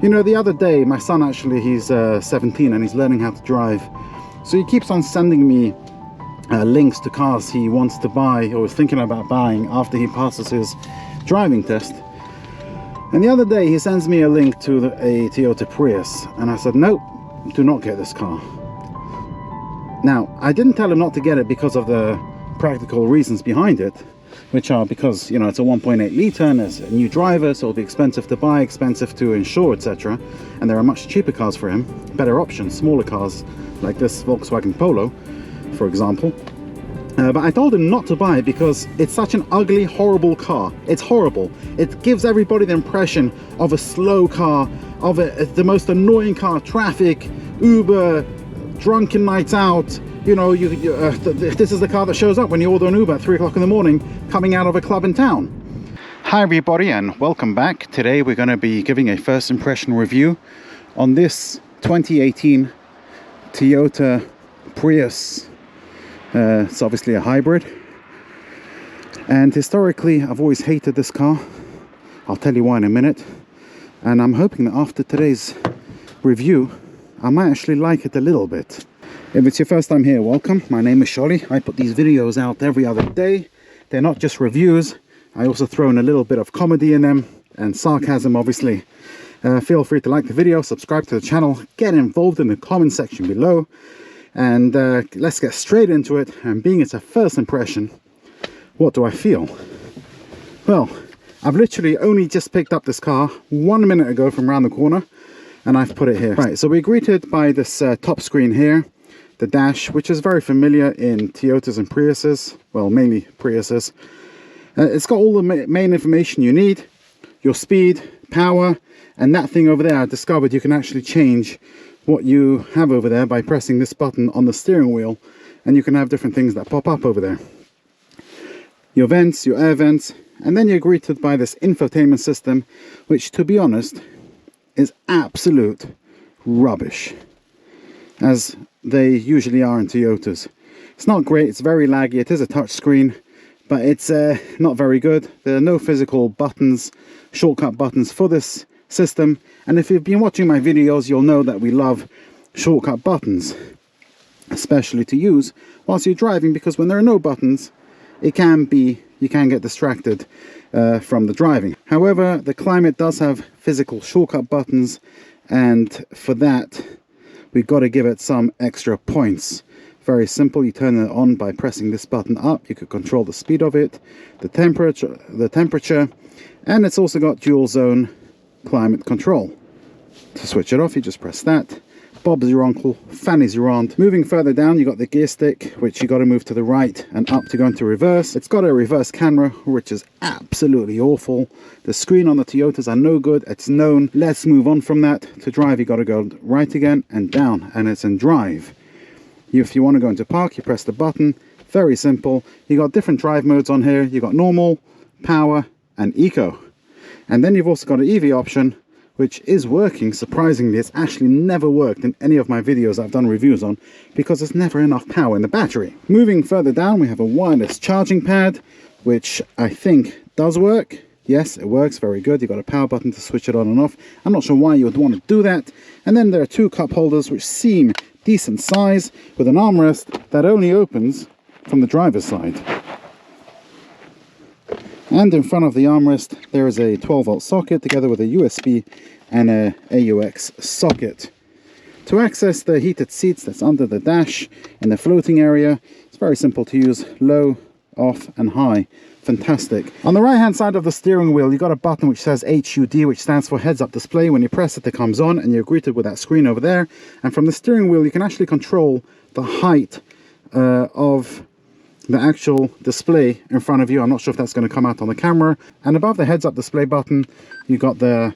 You know, the other day, my son actually, he's 17 and he's learning how to drive. So he keeps on sending me links to cars he wants to buy or is thinking about buying after he passes his driving test. And the other day he sends me a link to a Toyota Prius, and I said, nope, do not get this car. Now, I didn't tell him not to get it because of the practical reasons behind it, which are because, you know, it's a 1.8 litre and it's a new driver, so it'll be expensive to buy, expensive to insure, etc. And there are much cheaper cars for him, better options, smaller cars like this Volkswagen Polo, for example. But I told him not to buy it because it's such an ugly, horrible car. It's horrible. It gives everybody the impression of a slow car, of the most annoying car, traffic, Uber, drunken nights out. You know, this is the car that shows up when you order an Uber at 3 o'clock in the morning coming out of a club in town. Hi everybody and welcome back. Today we're going to be giving a first impression review on this 2018 Toyota Prius. It's obviously a hybrid, and historically I've always hated this car. I'll tell you why in a minute, and I'm hoping that after today's review I might actually like it a little bit. If it's your first time here, welcome. My name is Sholly. I put these videos out every other day. They're not just reviews, I also throw in a little bit of comedy in them and sarcasm, obviously. Feel free to like the video, subscribe to the channel, get involved in the comment section below, and let's get straight into it. And being it's a first impression, what do I feel? Well, I've literally only just picked up this car 1 minute ago from around the corner, and I've put it here. Right, so we're greeted by this top screen here, the dash, which is very familiar in Toyotas and Priuses, well, mainly Priuses. It's got all the main information you need, your speed, power, and that thing over there. I discovered you can actually change what you have over there by pressing this button on the steering wheel, and you can have different things that pop up over there. Your vents, your air vents, and then you're greeted by this infotainment system, which, to be honest, is absolute rubbish, as they usually are in Toyotas. It's not great, it's very laggy, it is a touch screen, but it's not very good. There are no physical buttons, shortcut buttons for this system, and if you've been watching my videos you'll know that we love shortcut buttons, especially to use whilst you're driving, because when there are no buttons you can get distracted from the driving. However, the Climate does have physical shortcut buttons, and for that we've got to give it some extra points. Very simple, you turn it on by pressing this button up. You could control the speed of it, the temperature, and it's also got dual zone climate control. To switch it off, you just press that. Bob's your uncle, Fanny's your aunt. Moving further down, you got the gear stick, which you got to move to the right and up to go into reverse. It's got a reverse camera, which is absolutely awful. The screen on the Toyotas are no good, it's known. Let's move on from that. To drive, you got to go right again and down, and it's in drive. If you want to go into park, you press the button. Very simple. You got different drive modes on here. You got normal, power, and eco. And then you've also got an EV option, which is working. Surprisingly, it's actually never worked in any of my videos I've done reviews on, because there's never enough power in the battery. Moving further down, we have a wireless charging pad, which I think does work. Yes, it works, very good. You've got a power button to switch it on and off. I'm not sure why you would want to do that. And then there are two cup holders which seem decent size, with an armrest that only opens from the driver's side. And in front of the armrest there is a 12-volt socket together with a USB and a AUX socket. To access the heated seats that's under the dash in the floating area, it's very simple to use: low, off and high. Fantastic. On the right hand side of the steering wheel, you got a button which says HUD, which stands for heads up display. When you press it, it comes on and you're greeted with that screen over there. And from the steering wheel you can actually control the height of the actual display in front of you. I'm not sure if that's going to come out on the camera. And above the heads up display button you got the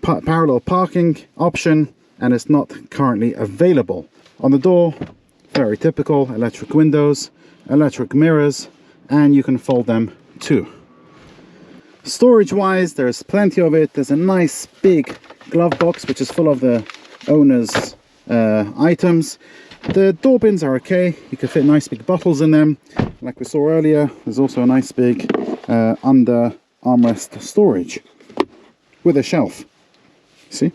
parallel parking option, and it's not currently available. On the door, very typical, electric windows, electric mirrors, and you can fold them too. Storage wise, there's plenty of it. There's a nice big glove box which is full of the owner's items. The door bins are okay, you can fit nice big bottles in them. Like we saw earlier, there's also a nice big under armrest storage with a shelf. See?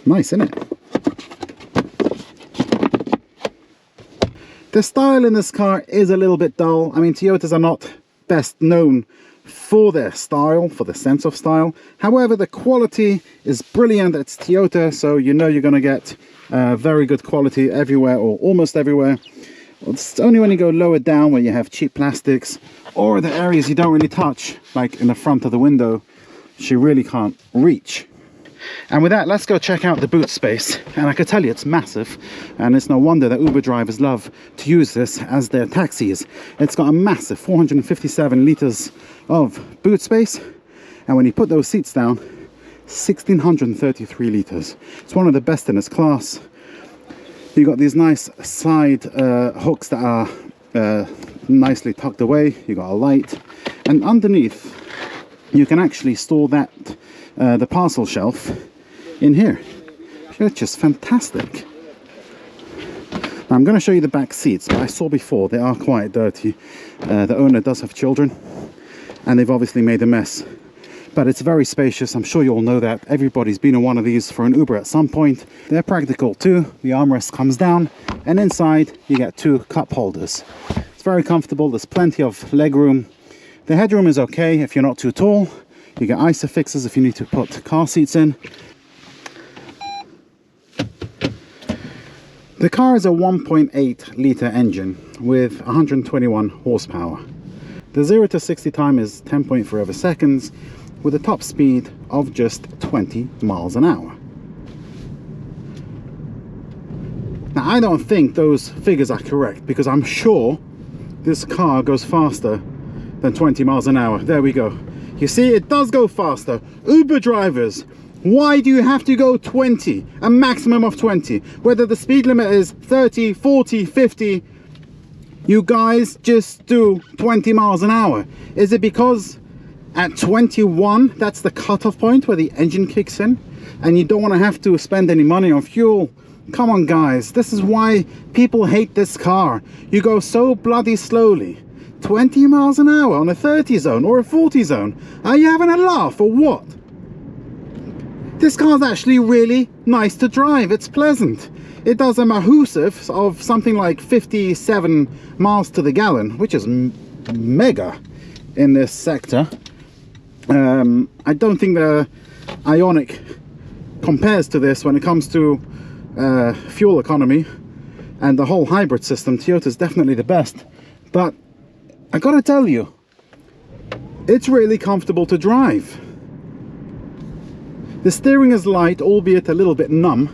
Nice, isn't it? The style in this car is a little bit dull. I mean, Toyotas are not best known for their style, for the sense of style. However, the quality is brilliant. It's Toyota, so you know you're going to get very good quality everywhere, or almost everywhere. It's only when you go lower down where you have cheap plastics, or the areas you don't really touch, like in the front of the window, you really can't reach. And with that, let's go check out the boot space. And I can tell you it's massive, and it's no wonder that Uber drivers love to use this as their taxis. It's got a massive 457 litres of boot space, and when you put those seats down, 1633 litres. It's one of the best in its class. You got these nice side hooks that are nicely tucked away. You got a light, and underneath you can actually store that the parcel shelf in here. It's just fantastic. Now, I'm going to show you the back seats, but I saw before they are quite dirty. The owner does have children, and they've obviously made a mess. But it's very spacious. I'm sure you all know that. Everybody's been in one of these for an Uber at some point. They're practical too. The armrest comes down, and inside you get 2 cup holders. It's very comfortable. There's plenty of leg room. The headroom is okay if you're not too tall. You get isofixes if you need to put car seats in. The car is a 1.8 litre engine with 121 horsepower. The 0 to 60 time is 10.4 seconds with a top speed of just 20 miles an hour. Now, I don't think those figures are correct, because I'm sure this car goes faster than 20 miles an hour. There we go. You see, it does go faster. Uber drivers, why do you have to go 20? A maximum of 20. Whether the speed limit is 30, 40, 50, you guys just do 20 miles an hour. Is it because at 21, that's the cutoff point where the engine kicks in, and you don't want to have to spend any money on fuel? Come on, guys. This is why people hate this car. You go so bloody slowly. 20 miles an hour on a 30 zone or a 40 zone. Are you having a laugh or what? This car's actually really nice to drive. It's pleasant. It does a Mahusiv of something like 57 miles to the gallon, which is mega in this sector. I don't think the Ioniq compares to this when it comes to fuel economy and the whole hybrid system. Toyota is definitely the best, but I gotta tell you, it's really comfortable to drive. The steering is light, albeit a little bit numb.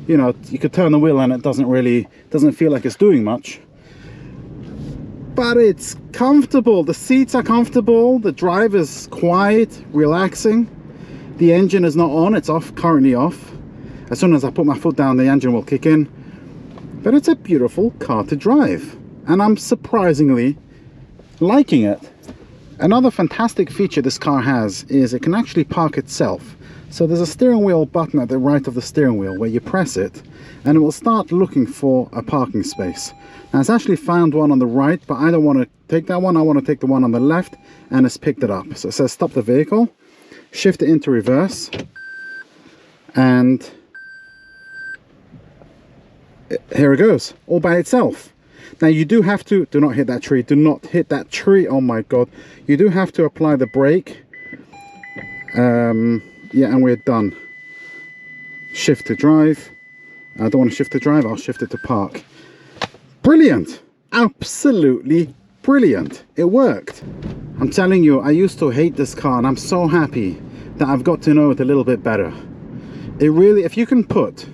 You know, you could turn the wheel and it doesn't feel like it's doing much. But it's comfortable. The seats are comfortable. The drive is quiet, relaxing. The engine is not on, it's off, currently off. As soon as I put my foot down, the engine will kick in. But it's a beautiful car to drive, and I'm surprisingly liking it. Another fantastic feature this car has is it can actually park itself. So there's a steering wheel button at the right of the steering wheel where you press it and it will start looking for a parking space. Now, it's actually found one on the right, but I don't want to take that one. I want to take the one on the left, and it's picked it up. So it says stop the vehicle, shift it into reverse, and here it goes, all by itself. Now, you do have to, do not hit that tree, do not hit that tree, oh my god. You do have to apply the brake. Yeah, and we're done. Shift to drive. I don't want to shift to drive, I'll shift it to park. Brilliant, absolutely brilliant. It worked. I'm telling you, I used to hate this car, and I'm so happy that I've got to know it a little bit better. It really, if you can put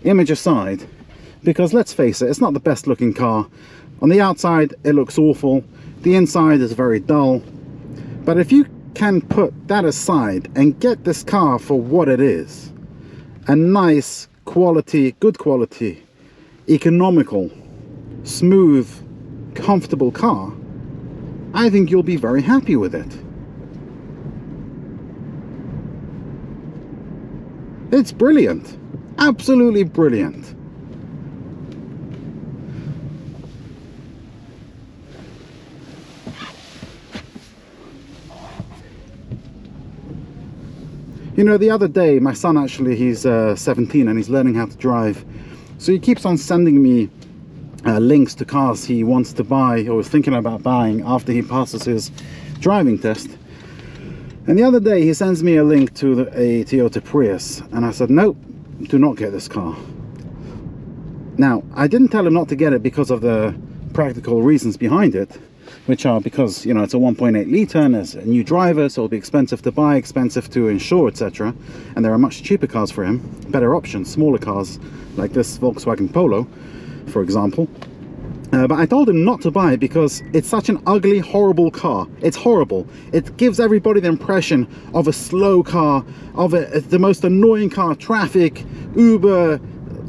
image aside, because let's face it, it's not the best looking car. On the outside it looks awful, the inside is very dull, but if you can put that aside and get this car for what it is, a nice quality, good quality, economical, smooth, comfortable car, I think you'll be very happy with it. It's brilliant, absolutely brilliant. You know, the other day, my son actually, he's 17 and he's learning how to drive. So he keeps on sending me links to cars he wants to buy or is thinking about buying after he passes his driving test. And the other day he sends me a link to a Toyota Prius, and I said, nope, do not get this car. Now, I didn't tell him not to get it because of the practical reasons behind it, which are because, you know, it's a 1.8 litre and it's a new driver, so it'll be expensive to buy, expensive to insure, etc. And there are much cheaper cars for him, better options, smaller cars like this Volkswagen Polo, for example. But I told him not to buy it because it's such an ugly, horrible car. It's horrible. It gives everybody the impression of a slow car, of the most annoying car, traffic, Uber,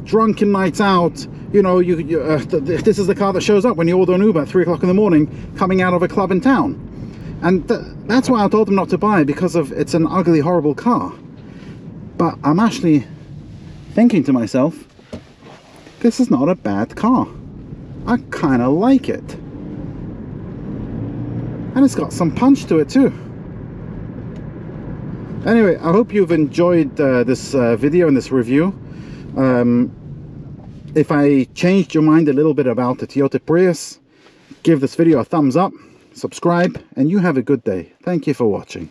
drunken nights out. You know, this is the car that shows up when you order an Uber at 3 o'clock in the morning coming out of a club in town. And that's why I told him not to buy it, because of it's an ugly, horrible car. But I'm actually thinking to myself, this is not a bad car. I kind of like it. And it's got some punch to it too. Anyway, I hope you've enjoyed this video and this review. If I changed your mind a little bit about the Toyota Prius, give this video a thumbs up, subscribe, and you have a good day. Thank you for watching.